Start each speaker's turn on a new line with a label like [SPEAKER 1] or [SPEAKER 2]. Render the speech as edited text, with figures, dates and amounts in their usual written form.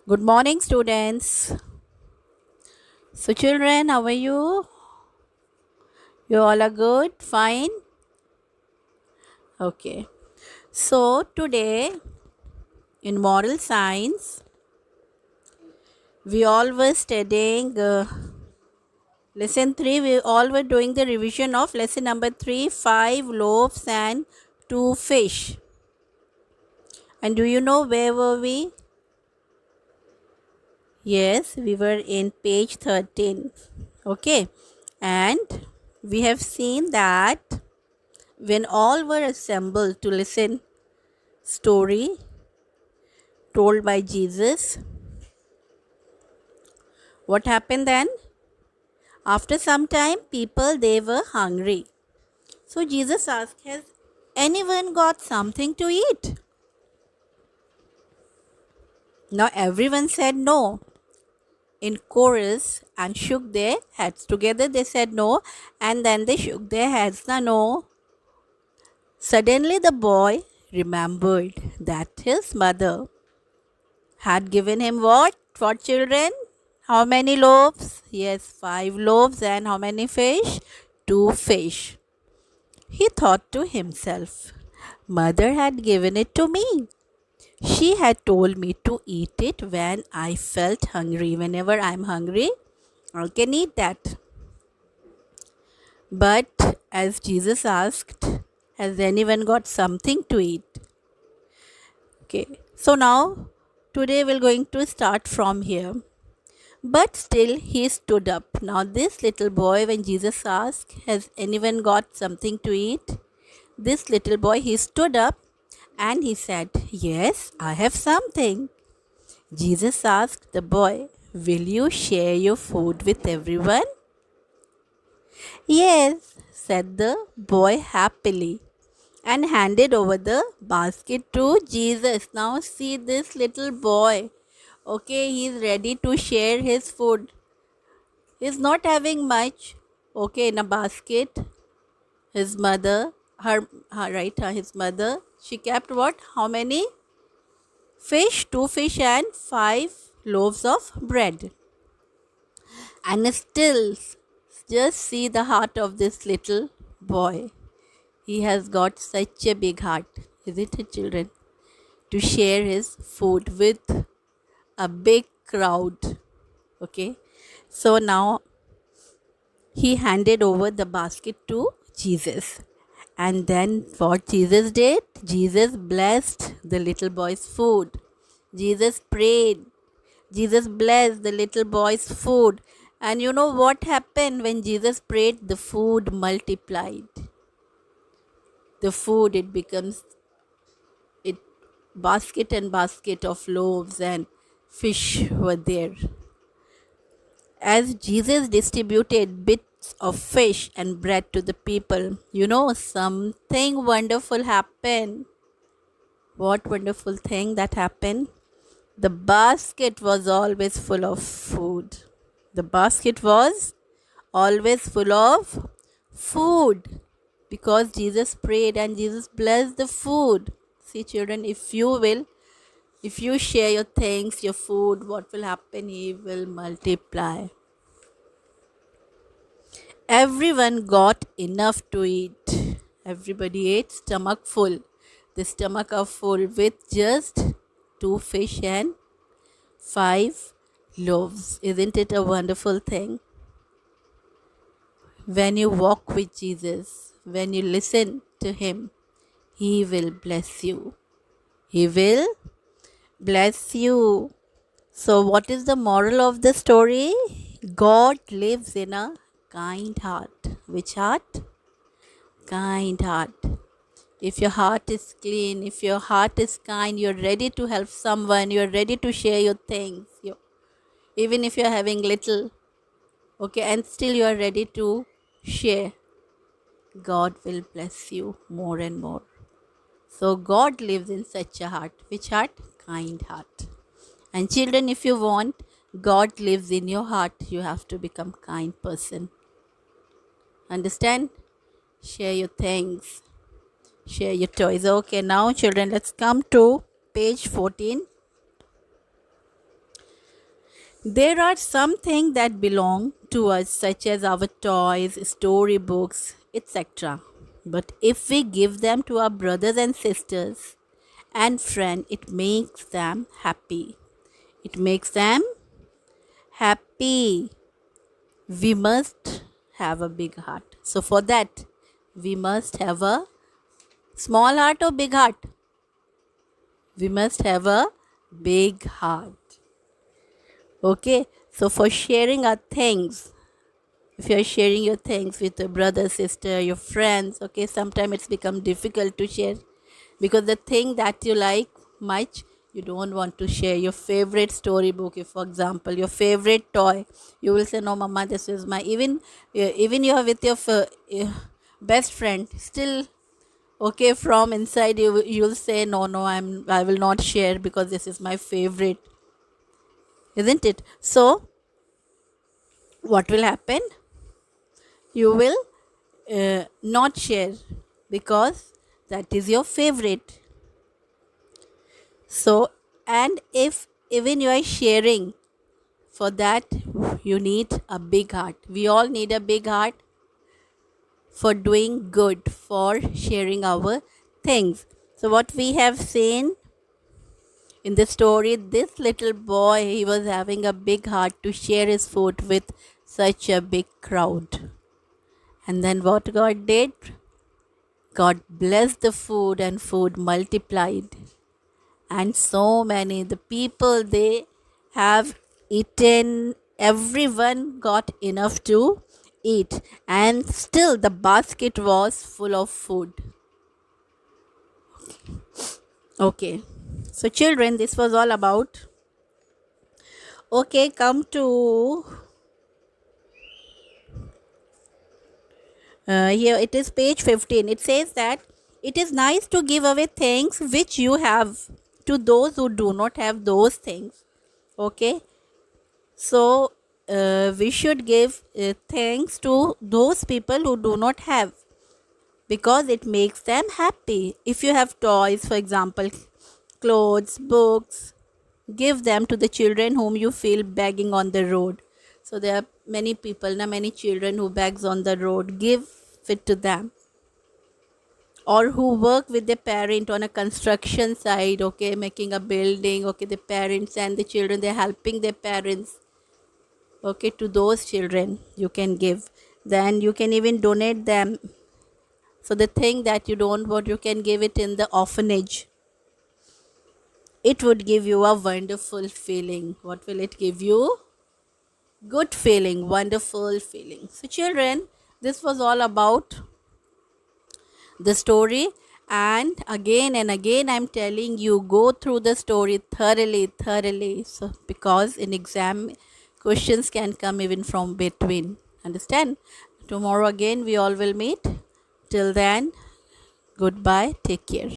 [SPEAKER 1] Good morning, students. So, children, how are you? You all are good? Fine? Okay. So, today in moral science, we all were studying lesson 3. We all were doing the revision of lesson number 3, 5 loaves and 2 fish. And do you know where were we? Yes, we were in page 13. Okay. And we have seen that when all were assembled to listen story told by Jesus, what happened then? After some time, people they were hungry. So Jesus asked, has anyone got something to eat? Now everyone said no in chorus and shook their heads. Together they said no, and then they shook their heads. No. Suddenly the boy remembered that his mother had given him what? For children? How many loaves? Yes, 5 loaves. And how many fish? 2 fish. He thought to himself, Mother had given it to me. She had told me to eat it when I felt hungry. Whenever I'm hungry, I can eat that. But as Jesus asked, has anyone got something to eat? Okay, so now today we're going to start from here. But still he stood up. Now, this little boy, when Jesus asked, has anyone got something to eat? This little boy, he stood up and he said, Yes, I have something. Jesus asked the boy, Will you share your food with everyone? Yes, said the boy happily and handed over the basket to Jesus. Now, see this little boy. Okay, he's ready to share his food. He's not having much. Okay, in a basket. His mother, his mother, she kept what? How many? Fish, 2 fish and 5 loaves of bread. And still, just see the heart of this little boy. He has got such a big heart, isn't it, children? To share his food with a big crowd. Okay, so now he handed over the basket to Jesus. And then what Jesus did? Jesus blessed the little boy's food. Jesus prayed. Jesus blessed the little boy's food. And you know what happened when Jesus prayed? The food multiplied. The food, it becomes it basket and basket of loaves and fish were there. As Jesus distributed bits of fish and bread to the people, you know, something wonderful happened. What wonderful thing that happened? The basket was always full of food. The basket was always full of food because Jesus prayed and Jesus blessed the food. See, children, if you share your things, your food, what will happen? He will multiply. Everyone got enough to eat. Everybody ate stomach full. The stomach are full with just 2 fish and 5 loaves. Isn't it a wonderful thing? When you walk with Jesus, when you listen to Him, He will bless you. He will bless you. So, what is the moral of the story? God lives in a kind heart. Which heart? Kind heart. If your heart is clean, if your heart is kind, you're ready to help someone, you're ready to share your things, even if you're having little, okay, and still you're ready to share, God will bless you more and more. So God lives in such a heart. Which heart? Kind heart. And children, if you want God lives in your heart, you have to become kind person. Understand? Share your things. Share your toys. Okay, now children, let's come to page 14. There are some things that belong to us, such as our toys, storybooks, etc. But if we give them to our brothers and sisters and friends, it makes them happy. It makes them happy. We must have a big heart. So, for that, we must have a small heart or big heart. We must have a big heart. Okay, so for sharing our things, if you are sharing your things with your brother, sister, your friends, okay, sometimes it's become difficult to share because the thing that you like much, you don't want to share your favorite storybook. If, for example, your favorite toy, you will say, "No, Mama, this is my." Even you are with your best friend, still, okay, from inside you'll say, "No, no, I will not share because this is my favorite," isn't it? So, what will happen? You will not share because that is your favorite. So, and if even you are sharing, for that you need a big heart. We all need a big heart for doing good, for sharing our things. So, what we have seen in the story, this little boy, he was having a big heart to share his food with such a big crowd. And then what God did? God blessed the food and food multiplied. And so many, the people, they have eaten, everyone got enough to eat. And still the basket was full of food. Okay. So children, this was all about. Okay, come to here it is page 15. It says that it is nice to give away things which you have to those who do not have those things. Okay, so we should give thanks to those people who do not have because it makes them happy. If you have toys, for example, clothes, books, give them to the children whom you feel begging on the road. So there are many people, many children who begs on the road. Give it to them, or who work with the parent on a construction site, okay, making a building, okay, the parents and the children, they're helping their parents, okay, to those children you can give. Then you can even donate them. So the thing that you don't want, you can give it in the orphanage. It would give you a wonderful feeling. What will it give you? Good feeling, wonderful feeling. So children, this was all about the story, and again I'm telling you, go through the story thoroughly, so because in exam questions can come even from between, understand? Tomorrow again we all will meet. Till then, goodbye, take care.